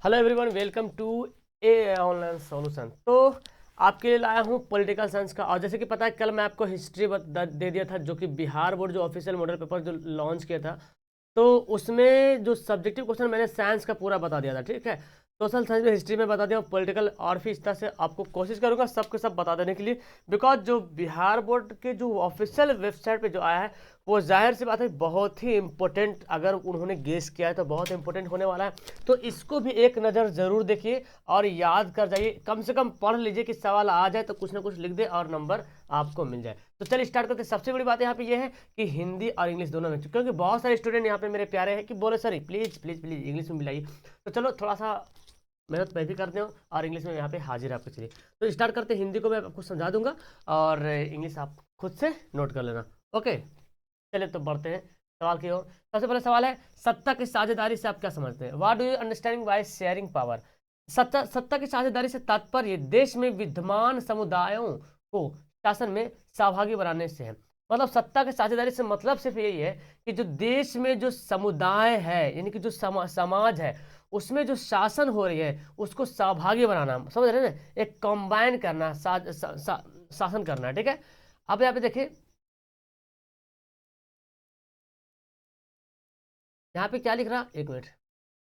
Hello everyone, welcome to a online solution. तो आपके लिए लाया हूँ पॉलिटिकल साइंस का। और जैसे कि पता है, कल मैं आपको हिस्ट्री दे दिया था, जो कि बिहार बोर्ड जो ऑफिशियल मॉडल पेपर जो लॉन्च किया था, तो उसमें जो सब्जेक्टिव क्वेश्चन मैंने साइंस का पूरा बता दिया था। ठीक है, सोशल साइंस में हिस्ट्री में बता दिया, पॉलिटिकल और फिर इस तरह से आपको कोशिश करूंगा सब के सब बता देने के लिए। बिकॉज जो बिहार बोर्ड के जो ऑफिशियल वेबसाइट पे जो आया है, वो जाहिर सी बात है बहुत ही इंपॉर्टेंट, अगर उन्होंने गेस किया है तो बहुत इंपॉर्टेंट होने वाला है। तो इसको भी एक नज़र ज़रूर देखिए और याद कर जाइए, कम से कम पढ़ लीजिए कि सवाल आ जाए तो कुछ ना कुछ लिख दे और नंबर आपको मिल जाए। तो चलिए स्टार्ट करते हैं। सबसे बड़ी बात यहाँ पे ये है कि हिंदी और इंग्लिश दोनों में, क्योंकि बहुत सारे स्टूडेंट यहाँ पे मेरे प्यारे हैं कि बोले sir please please please English में मिलाइए। तो चलो थोड़ा सा मेहनत मैं भी करते हूँ और इंग्लिश में यहाँ पे हाजिर है आपके। चलिए तो स्टार्ट करते हैं। हिंदी को मैं आपको समझा दूंगा और इंग्लिश आप खुद से नोट कर लेना। ओके, चलिए तो बढ़ते हैं सवाल की ओर। सबसे पहला सवाल है, सत्ता की साझेदारी से आप क्या समझते हैं? What do you understanding by sharing power? सत्ता की साझेदारी से तात्पर्य देश में विद्यमान समुदायों को शासन में सहभागी बनाने से है। मतलब सत्ता की साझेदारी से मतलब सिर्फ यही है कि जो देश में जो समुदाय है, यानी कि जो समाज है, उसमें जो शासन हो रही है उसको सहभागी बनाना, समझ रहे हैं ना? एक कंबाइन करना, शासन करना। ठीक है, अब यहाँ पे देखिए, यहाँ पे क्या लिख रहा, एक मिनट।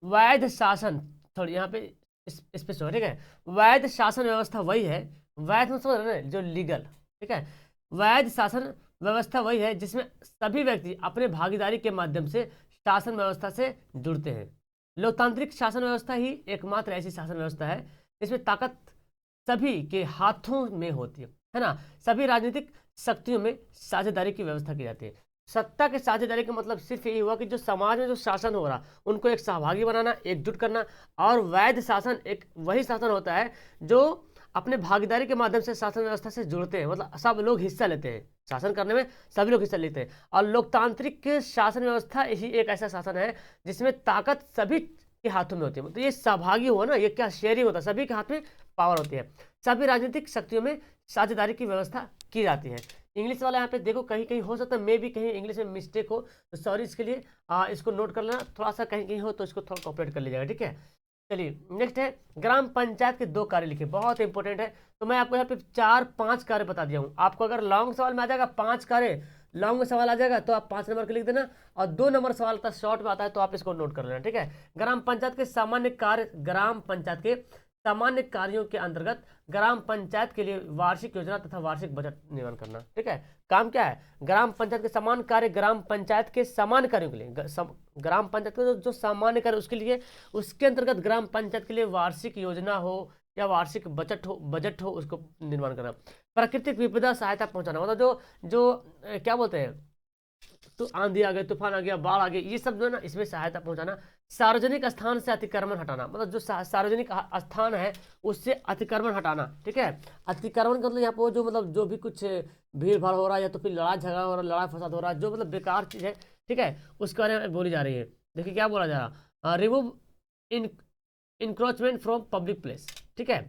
वैध शासन, थोड़ी यहाँ पे इस पे ठीक है। वैध शासन व्यवस्था वही है, वैध में समझ रहे हैं ना, जो लीगल। ठीक है, वैध शासन व्यवस्था वही है जिसमें सभी व्यक्ति अपने भागीदारी के माध्यम से शासन व्यवस्था से जुड़ते हैं। लोकतांत्रिक शासन व्यवस्था ही एकमात्र ऐसी शासन व्यवस्था है जिसमें ताकत सभी के हाथों में होती है ना। सभी राजनीतिक शक्तियों में साझेदारी की व्यवस्था की जाती है। सत्ता के साझेदारी का मतलब सिर्फ यही हुआ कि जो समाज में जो शासन हो रहा, उनको एक सहभागी बनाना, एकजुट करना। और वैध शासन एक वही शासन होता है जो अपने भागीदारी के माध्यम से शासन व्यवस्था से जुड़ते हैं, मतलब सब लोग हिस्सा लेते हैं शासन करने में, सभी लोग हिस्सा लेते हैं। और लोकतांत्रिक शासन व्यवस्था ही एक ऐसा शासन है जिसमें ताकत सभी के हाथों में होती है। तो ये सहभागी हुआ ना, ये क्या शेयरिंग होता है, सभी के हाथ में पावर होती है। सभी राजनीतिक शक्तियों में साझेदारी की व्यवस्था की जाती है। इंग्लिश वाला यहाँ पे देखो, कहीं कहीं हो सकता है मे भी कहीं इंग्लिश में मिस्टेक हो, तो सॉरी इसके लिए। इसको नोट कर लेना, थोड़ा सा कहीं कहीं हो तो इसको थोड़ा कॉपरेट कर लीजिएगा। ठीक है, चलिए नेक्स्ट है, ग्राम पंचायत के 2 कार्य लिखे, बहुत इंपॉर्टेंट है। तो मैं आपको यहाँ पे 4-5 कार्य बता दिया हूँ। आपको अगर लॉन्ग सवाल में आ जाएगा 5 कार्य, लॉन्ग में सवाल आ जाएगा तो आप 5 नंबर के लिख देना, और 2 नंबर सवाल का शॉर्ट में आता है तो आप इसको नोट कर लेना। ठीक है, ग्राम पंचायत के सामान्य कार्य, ग्राम पंचायत के सामान्य कार्यों के अंतर्गत ग्राम पंचायत के लिए वार्षिक योजना तथा वार्षिक बजट निर्माण करना। ठीक है, काम क्या है? ग्राम पंचायत के समान कार्य, ग्राम पंचायत के सामान्य कार्यों के लिए, ग्राम पंचायत के जो सामान्य कार्य उसके लिए, उसके अंतर्गत ग्राम पंचायत के लिए वार्षिक योजना हो या वार्षिक बजट हो, उसको निर्माण करना। प्राकृतिक विपदा सहायता पहुंचाना, मतलब जो जो क्या बोलते हैं, तो आंधी आ गई, तूफान आ गया, बाढ़ आ गई, ये सब जो है ना, इसमें सहायता पहुंचाना। सार्वजनिक स्थान से अतिक्रमण हटाना, मतलब जो सार्वजनिक स्थान है उससे अतिक्रमण हटाना। ठीक है, अतिक्रमण का मतलब यहाँ पर जो मतलब जो भी कुछ भीड़ भाड़ हो रहा है या तो फिर लड़ाई झगड़ा हो रहा है, लड़ाई फसाद हो रहा है, जो मतलब बेकार चीज़ है, ठीक है, उसके बारे में बोली जा रही है। देखिए क्या बोला जा रहा, remove in encroachment from public place. ठीक है,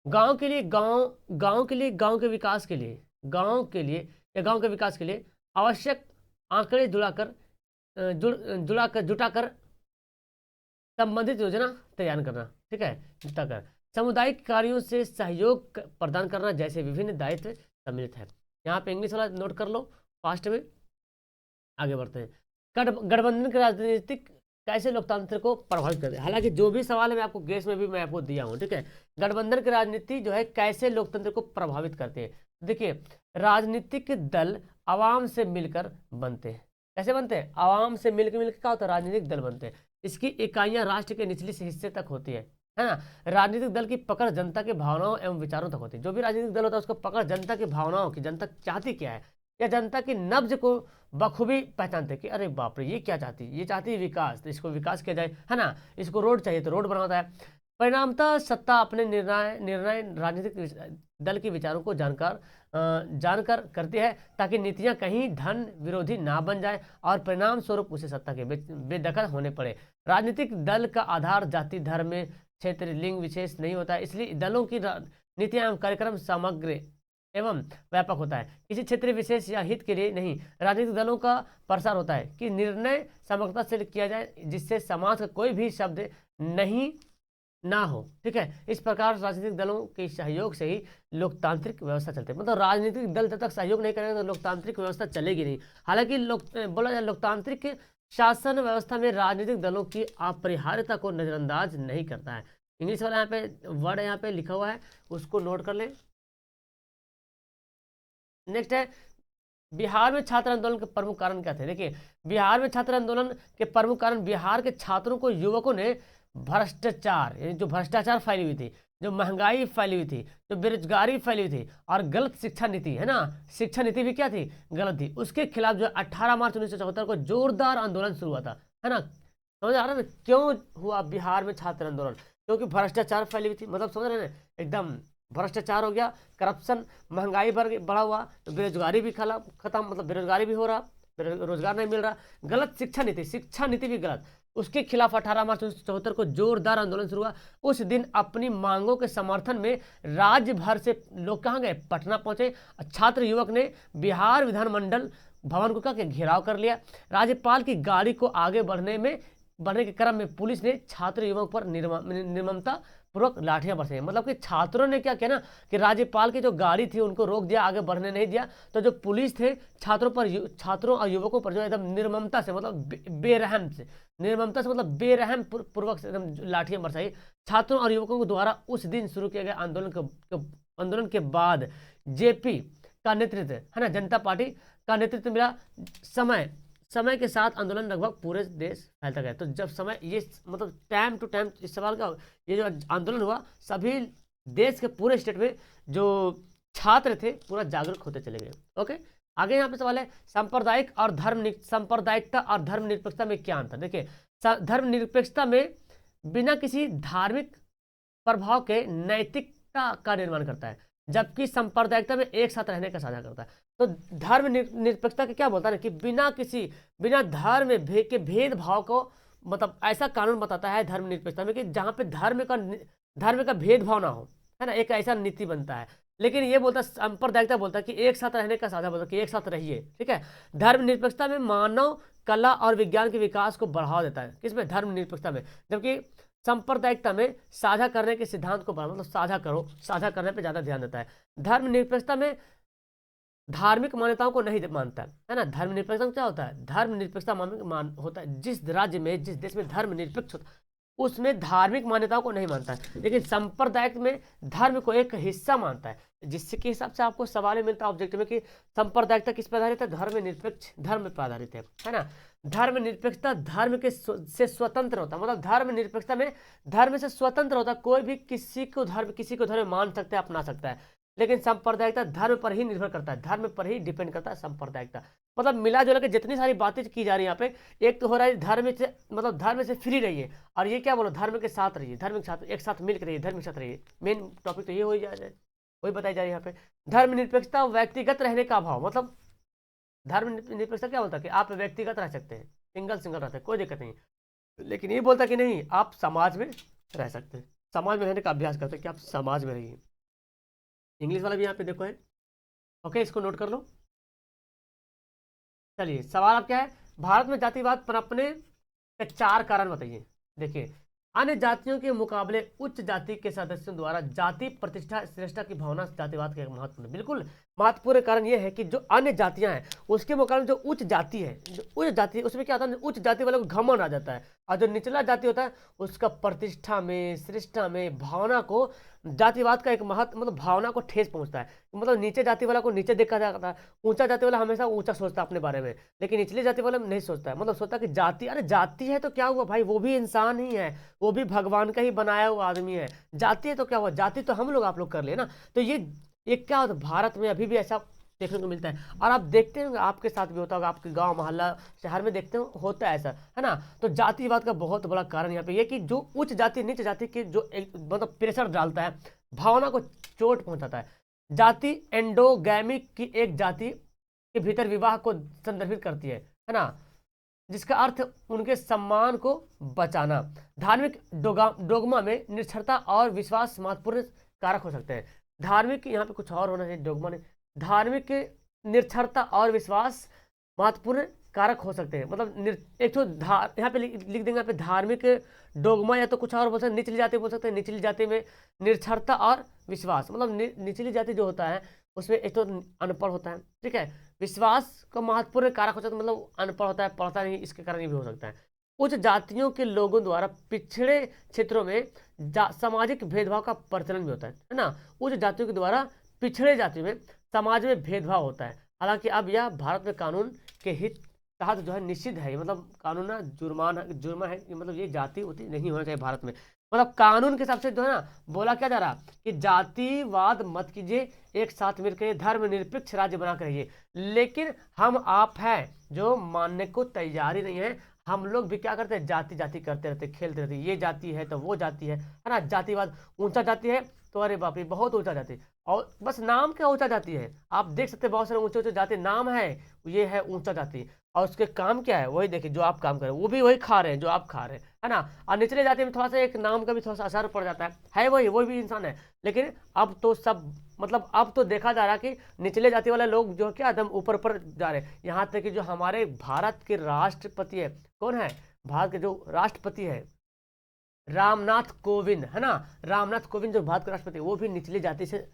गांव के लिए, गांव के लिए, गांव के विकास के लिए, गांव के लिए या गांव के विकास के लिए आवश्यक आंकड़े जुटाकर संबंधित योजना तैयार करना। ठीक है, जुटाकर सामुदायिक कार्यों से सहयोग प्रदान करना जैसे विभिन्न दायित्व सम्मिलित है। यहाँ पे इंग्लिश वाला नोट कर लो फास्ट में। आगे बढ़ते हैं, गठबंधन की राजनीतिक कैसे लोकतंत्र को प्रभावित करते हैं। हालांकि जो भी सवाल है मैं आपको गेस में भी मैं आपको दिया हूँ। ठीक है, गठबंधन की राजनीति जो है कैसे लोकतंत्र को प्रभावित करते हैं। देखिए, राजनीतिक दल आवाम से मिलकर बनते हैं। कैसे बनते हैं? आवाम से मिलकर क्या होता है? राजनीतिक दल बनते हैं। इसकी इकाइयां राष्ट्र के निचले हिस्से तक होती है ना। राजनीतिक दल की पकड़ जनता के भावनाओं एवं विचारों तक होती है। जो भी राजनीतिक दल होता है उसको पकड़ जनता की भावनाओं की, जनता चाहती क्या है, या जनता की नब्ज को बखूबी पहचानते कि अरे बाप रे ये क्या चाहती है, ये चाहती है विकास, तो इसको विकास किया जाए, है ना। इसको रोड चाहिए तो रोड बनाता है। परिणामतः सत्ता अपने निर्णय निर्णय राजनीतिक दल के विचारों को जानकर करती है, ताकि नीतियां कहीं धन विरोधी ना बन जाए और परिणाम स्वरूप उसे सत्ता के बेदखल होने पड़े। राजनीतिक दल का आधार जाति, धर्म, क्षेत्र, लिंग विशेष नहीं होता है, इसलिए दलों की नीतियां एवं कार्यक्रम समग्र एवं व्यापक होता है। किसी क्षेत्र विशेष या हित के लिए नहीं, राजनीतिक दलों का प्रसार होता है कि निर्णय समग्रता से किया जाए जिससे समाज का कोई भी शब्द नहीं ना हो। ठीक है, इस प्रकार राजनीतिक दलों के सहयोग से ही लोकतांत्रिक व्यवस्था चलती है। मतलब राजनीतिक दल जब तक सहयोग नहीं करेंगे तो लोकतांत्रिक व्यवस्था चलेगी नहीं। हालांकि बोला जाए लोकतांत्रिक शासन व्यवस्था में राजनीतिक दलों की अपरिहार्यता को नजरअंदाज नहीं करता है। इंग्लिश वाला यहाँ पे वर्ड यहाँ पे लिखा हुआ है, उसको नोट कर लें। नेक्स्ट है बिहार में छात्र आंदोलन के प्रमुख कारण क्या थे। देखिए, बिहार में छात्र आंदोलन के प्रमुख कारण बिहार के छात्रों को, युवकों ने भ्रष्टाचार, यानी जो भ्रष्टाचार फैली हुई थी, जो महंगाई फैली हुई थी, जो बेरोजगारी फैली हुई थी और गलत शिक्षा नीति है ना, शिक्षा नीति भी क्या थी, गलत थी, उसके खिलाफ जो 18 मार्च 1974 को जोरदार आंदोलन शुरू हुआ था, है ना। समझ आ रहा है ना क्यों हुआ बिहार में छात्र आंदोलन? क्योंकि भ्रष्टाचार फैली हुई थी। मतलब समझ रहे हैं एकदम भ्रष्टाचार हो गया, करप्शन, महंगाई बढ़ा हुआ, तो बेरोजगारी भी खत्म, मतलब बेरोजगारी भी हो रहा, रोजगार नहीं मिल रहा, गलत शिक्षा नीति भी गलत, उसके खिलाफ 18 मार्च 1974 को जोरदार आंदोलन शुरू हुआ। उस दिन अपनी मांगों के समर्थन में राज्य भर से लोग कहाँ गए, पटना पहुंचे। छात्र युवक ने बिहार विधानमंडल भवन को क्या घेराव कर लिया। राज्यपाल की गाड़ी को आगे बढ़ने के क्रम में पुलिस ने छात्र युवकों पर निर्ममता पूर्वक लाठियां बरसाई। मतलब कि छात्रों ने क्या किया ना कि राज्यपाल की जो गाड़ी थी उनको रोक दिया, आगे बढ़ने नहीं दिया। तो जो पुलिस थे छात्रों और युवकों पर जो एकदम निर्ममता से, मतलब निर्ममता से मतलब बेरहम पूर्वक से एकदम लाठियां बरसाई। छात्रों और युवकों द्वारा उस दिन शुरू किए गए आंदोलन के बाद जेपी का नेतृत्व, है ना, जनता पार्टी का नेतृत्व मिला। समय के साथ आंदोलन लगभग पूरे देश फैलता गया। तो जब समय ये मतलब टाइम टू टाइम इस सवाल का, ये जो आंदोलन हुआ सभी देश के पूरे स्टेट में जो छात्र थे पूरा जागरूक होते चले गए। ओके, आगे यहाँ पे सवाल है सांप्रदायिकता और धर्मनिरपेक्षता में क्या अंतर। देखिए, धर्मनिरपेक्षता में बिना किसी धार्मिक प्रभाव के नैतिकता का निर्माण करता है, जबकि सांप्रदायिकता में एक साथ रहने का साझा करता है। तो धर्म निरपेक्षता के क्या बोलता है कि बिना धर्म के भेदभाव को, मतलब ऐसा कानून बताता है धर्म निरपेक्षता में कि जहाँ पे धर्म का भेदभाव ना हो, है ना, एक ऐसा नीति बनता है। लेकिन ये बोलता सांप्रदायिकता बोलता है कि एक साथ रहने का साझा, बोलता कि एक साथ रहिए। ठीक है, धर्म निरपेक्षता में मानव कला और विज्ञान के विकास को बढ़ावा देता है, किसमें, धर्म निरपेक्षता में। जबकि सांप्रदायिकता में साझा करने के सिद्धांत को मतलब साझा करने पे ज्यादा ध्यान देता है। धर्म निरपेक्षता में धार्मिक मान्यताओं को नहीं मानता है ना। धर्म निरपेक्षता में क्या होता है, धर्म निरपेक्षता होता है जिस राज्य में, जिस देश में धर्म निरपेक्ष होता है उसमें धार्मिक मान्यताओं को नहीं मानता है, लेकिन सांप्रदायिक में धर्म को एक हिस्सा मानता है। जिसके हिसाब से आपको सवाल मिलता है ऑब्जेक्ट में कि सांप्रदायिकता किस पर आधारित है, धर्म पर आधारित है ना। धर्म निरपेक्षता धर्म के से स्वतंत्र होता है, मतलब धर्म निरपेक्षता में धर्म से स्वतंत्र होता है। कोई भी किसी को धर्म मान सकता है, अपना सकता है, लेकिन सांप्रदायिकता धर्म पर ही निर्भर करता है, धर्म पर ही डिपेंड करता है सांप्रदायिकता। मतलब मिला जुला के जितनी सारी बातें की जा रही है यहाँ पे, एक तो हो रहा है धर्म से फ्री रहिए, और ये क्या बोलो, धर्म के साथ रहिए, धर्म के साथ एक साथ मिलकर रहिए, धर्म के साथ रहिए। मेन टॉपिक तो ये वही बताई जा रही है यहाँ पे। धर्म निरपेक्षता व्यक्तिगत रहने का अभाव, मतलब धर्म निरपेक्षता क्या बोलता है कि आप व्यक्तिगत रह सकते हैं, सिंगल रहते हैं, कोई दिक्कत नहीं, लेकिन ये बोलता कि नहीं आप समाज में रह सकते हैं, समाज में रहने का अभ्यास करते हैं कि आप समाज में रहिए। इंग्लिश वाला भी यहाँ पे देखो है। ओके, इसको नोट कर लो। चलिए, सवाल आप क्या है, भारत में जातिवाद पनपने के 4 कारण बताइए। देखिए, अन्य जातियों के मुकाबले उच्च जाति के सदस्यों द्वारा जाति प्रतिष्ठा श्रेष्ठता की भावना जातिवाद का एक महत्वपूर्ण, बिल्कुल महत्वपूर्ण कारण यह है कि जो अन्य जातियां हैं उसके मुकाबले जो उच्च जाति है, जो उच्च जाति, उसमें क्या होता है, उच्च जाति वाले को घमंड आ जाता है, और जो निचला जाति होता है उसका प्रतिष्ठा में, श्रेष्ठता में, भावना को, जातिवाद का एक महत्व, मतलब भावना को ठेस पहुंचता है। मतलब नीचे जाति वाला को नीचे देखा जाता है, ऊंचा जाति वाला हमेशा ऊंचा सोचता है अपने बारे में, लेकिन निचली जाति वाला नहीं सोचता है। मतलब सोचता है कि जाति, अरे जाति है तो क्या हुआ भाई, वो भी इंसान ही है, वो भी भगवान का ही बनाया हुआ आदमी है। जाति है तो क्या हुआ, जाति तो हम लोग आप लोग कर ले ना। तो ये क्या होता है, भारत में अभी भी ऐसा देखने को मिलता है, और आप देखते हैं आपके साथ भी होता होगा, आपके गांव मोहल्ला शहर में देखते हो होता है ऐसा, है ना। तो जातिवाद का बहुत बड़ा कारण यहाँ पे ये कि जो उच्च जाति नीच जाति के जो मतलब प्रेशर डालता है, भावना को चोट पहुंचाता है। जाति एंडोगैमी की एक जाति के भीतर विवाह को संदर्भित करती है ना, जिसका अर्थ उनके सम्मान को बचाना। धार्मिक डोगमा में निरक्षरता और विश्वास महत्वपूर्ण कारक हो सकते हैं। धार्मिक, यहाँ पे कुछ और होना चाहिए, डोगमा ने, धार्मिक निरक्षरता और विश्वास महत्वपूर्ण कारक हो सकते हैं। मतलब एक तो यहाँ पे लिख देंगे, यहाँ पे धार्मिक डोगमा, या तो कुछ और बोल सकते हैं, निचली जाति बोल सकते हैं। निचली जाति में निरक्षरता और विश्वास, मतलब निचली जाति जो होता है उसमें एक तो अनपढ़ होता है, ठीक है, विश्वास का महत्वपूर्ण कारक हो सकता है, मतलब अनपढ़ होता है, पढ़ता नहीं, इसके कारण ये भी हो सकता है। उच्च जातियों के लोगों द्वारा पिछड़े क्षेत्रों में सामाजिक भेदभाव का प्रचलन भी होता है ना। उच्च जातियों के द्वारा पिछड़े जातियों में समाज में भेदभाव होता है। हालांकि अब यह भारत में कानून के हित तहत जो है निषिद्ध है, मतलब कानून ना जुर्मा है, मतलब ये जाति होती नहीं होना चाहिए भारत में। मतलब कानून के हिसाब से जो है ना, बोला क्या जा रहा कि जातिवाद मत कीजिए, एक साथ मिलकर धर्मनिरपेक्ष राज्य बना कर रहिए। लेकिन हम आप हैं जो मानने को तैयार ही नहीं है। हम लोग भी क्या करते हैं, जाति जाति करते रहते, खेलते रहते, ये जाति है तो वो जाति है ना। जातिवाद, ऊंचा जाति है तो अरे बाप रे बहुत ऊंचा जाति, और बस नाम क्या ऊंचा जाति है। आप देख सकते हैं बहुत सारे ऊंचे ऊंचे जाति नाम है, ये है ऊंचा जाति, और उसके काम क्या है वही देखिए, जो आप काम करें वो भी वही खा रहे हैं जो आप खा रहे हैं, है ना। और निचले जाति में थोड़ा सा एक नाम का भी थोड़ा सा असर पड़ जाता है वही, वो भी इंसान है। लेकिन अब तो सब, मतलब अब तो देखा जा रहा है कि निचले जाति वाले लोग जो क्या एकदम ऊपर ऊपर जा रहे हैं। यहाँ तक कि जो हमारे भारत के राष्ट्रपति है, कौन है, भारत के जो राष्ट्रपति है रामनाथ कोविंद, है ना, रामनाथ कोविंद जो भारत के राष्ट्रपति, वो भी निचली जाति से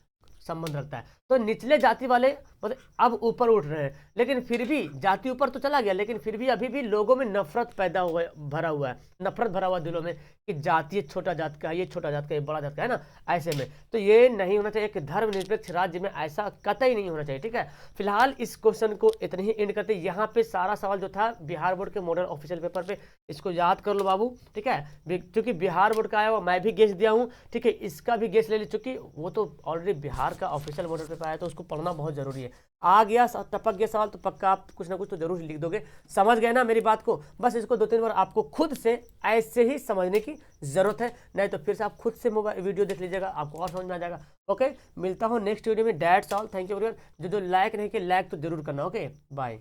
संबंध रखता है। तो निचले जाति वाले मतलब अब ऊपर उठ रहे हैं, लेकिन फिर भी जाति ऊपर तो चला गया, लेकिन फिर भी अभी भी लोगों में नफरत पैदा हुआ, भरा हुआ है, नफरत भरा हुआ दिलों में कि जाति, ये छोटा जात का है, ये छोटा जात का, ये बड़ा जात का है ना। ऐसे में तो ये नहीं होना चाहिए, एक धर्मनिरपेक्ष राज्य में ऐसा कतई नहीं होना चाहिए, ठीक है। फिलहाल इस क्वेश्चन को इतने ही एंड करते। यहाँ पे सारा सवाल जो था बिहार बोर्ड के मॉडल ऑफिशियल पेपर पे, इसको याद कर लो बाबू, ठीक है, क्योंकि बिहार बोर्ड का आया हुआ, मैं भी गेस दिया हूँ, ठीक है, इसका भी गेस ले ली, चूंकि वो तो ऑलरेडी बिहार का ऑफिशियल मॉडल पेपर आया तो उसको पढ़ना बहुत जरूरी है। आ गया टपक गया सवाल तो पक्का आप कुछ ना कुछ तो जरूर लिख दोगे। समझ गए ना मेरी बात को, बस इसको 2-3 बार आपको खुद से ऐसे ही समझने की जरूरत है, नहीं तो फिर से आप खुद से मोबाइल वीडियो देख लीजिएगा, आपको और समझ में आ जाएगा। ओके, मिलता हूँ नेक्स्ट वीडियो में। That's all, thank you everyone. जो लाइक नहीं किया लाइक तो जरूर करना। Okay, bye.